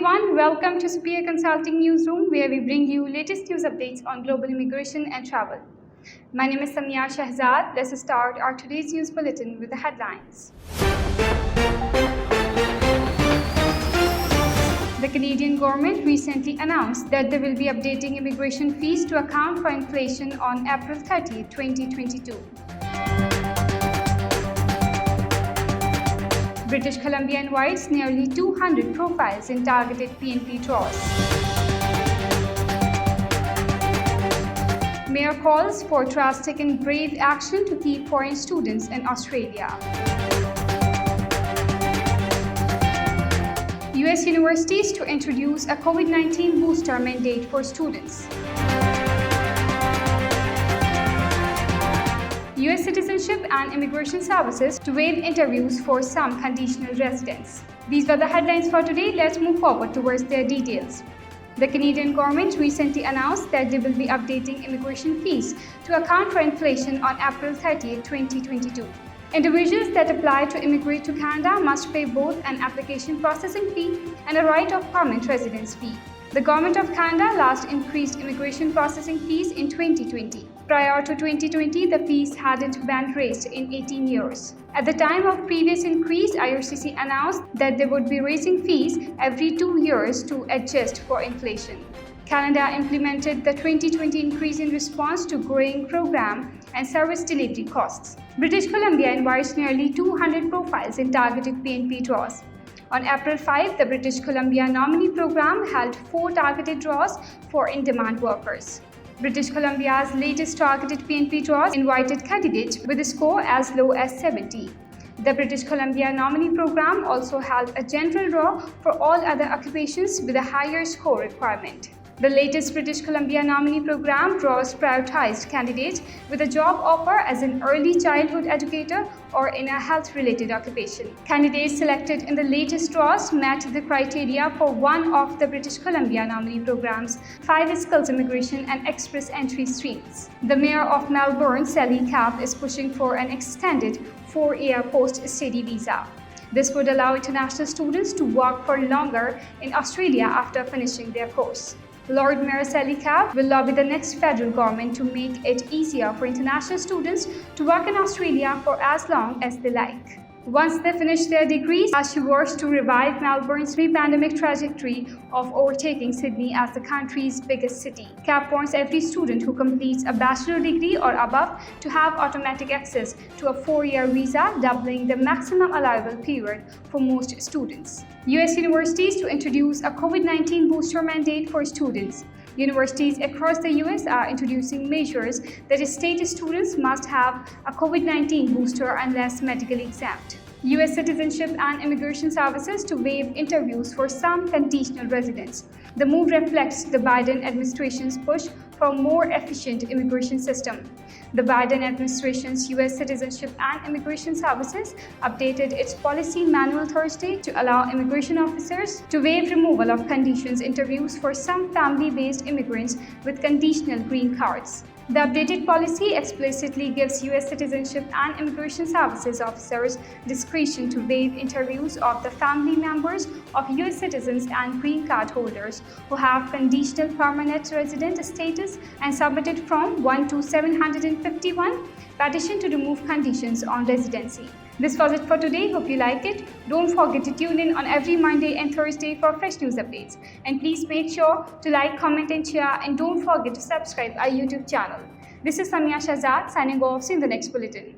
everyone, welcome to Superior Consulting Newsroom, where we bring you latest news updates on global immigration and travel. My name is Shahra. Let's start our today's news bulletin with the headlines. The Canadian government recently announced that they will be updating immigration fees to account for inflation on April 30, 2022. British Columbia invites nearly 200 profiles in targeted PNP draws. Mayor calls for drastic and brave action to keep foreign students in Australia. US universities to introduce a COVID-19 booster mandate for students. US Citizenship and Immigration Services to waive interviews for some conditional residents. These were the headlines for today. Let's move forward towards their details. The Canadian government recently announced that they will be updating immigration fees to account for inflation on April 30, 2022. Individuals that apply to immigrate to Canada must pay both an application processing fee and a right of permanent residence fee. The Government of Canada last increased immigration processing fees in 2020. Prior to 2020, the fees hadn't been raised in 18 years. At the time of previous increase, IRCC announced that they would be raising fees every 2 years to adjust for inflation. Canada implemented the 2020 increase in response to growing program and service delivery costs. British Columbia invites nearly 200 profiles in targeted PNP draws. On April 5, the British Columbia nominee program held 4 targeted draws for in-demand workers. British Columbia's latest targeted PNP draws invited candidates with a score as low as 70. The British Columbia nominee program also held a general draw for all other occupations with a higher score requirement. The latest British Columbia nominee program draws prioritized candidates with a job offer as an early childhood educator or in a health-related occupation. Candidates selected in the latest draws met the criteria for one of the British Columbia nominee program's 5 skills immigration and express entry streams. The Mayor of Melbourne, Sally Capp, is pushing for an extended 4-year post-study visa. This would allow international students to work for longer in Australia after finishing their course. Lord Mayor Sally Capp will lobby the next federal government to make it easier for international students to work in Australia for as long as they like. Once they finish their degrees, as she works to revive Melbourne's pre-pandemic trajectory of overtaking Sydney as the country's biggest city. Capp wants every student who completes a bachelor degree or above to have automatic access to a 4-year visa, doubling the maximum allowable period for most students. US universities to introduce a COVID-19 booster mandate for students. Universities across the US are introducing measures that state students must have a COVID-19 booster unless medically exempt. US Citizenship and Immigration Services to waive interviews for some conditional residents. The move reflects the Biden administration's push for a more efficient immigration system. The Biden administration's US Citizenship and Immigration Services updated its policy manual Thursday to allow immigration officers to waive removal of conditions interviews for some family-based immigrants with conditional green cards. The updated policy explicitly gives US Citizenship and Immigration Services officers discretion to waive interviews of the family members of US citizens and green card holders who have conditional permanent resident status and submitted Form 1 to 751 petition to remove conditions on residency. This was it for today. Hope you liked it. Don't forget to tune in on every Monday and Thursday for fresh news updates. And please make sure to like, comment and share, and don't forget to subscribe our YouTube channel. This is Shahra signing off. See you in the next bulletin.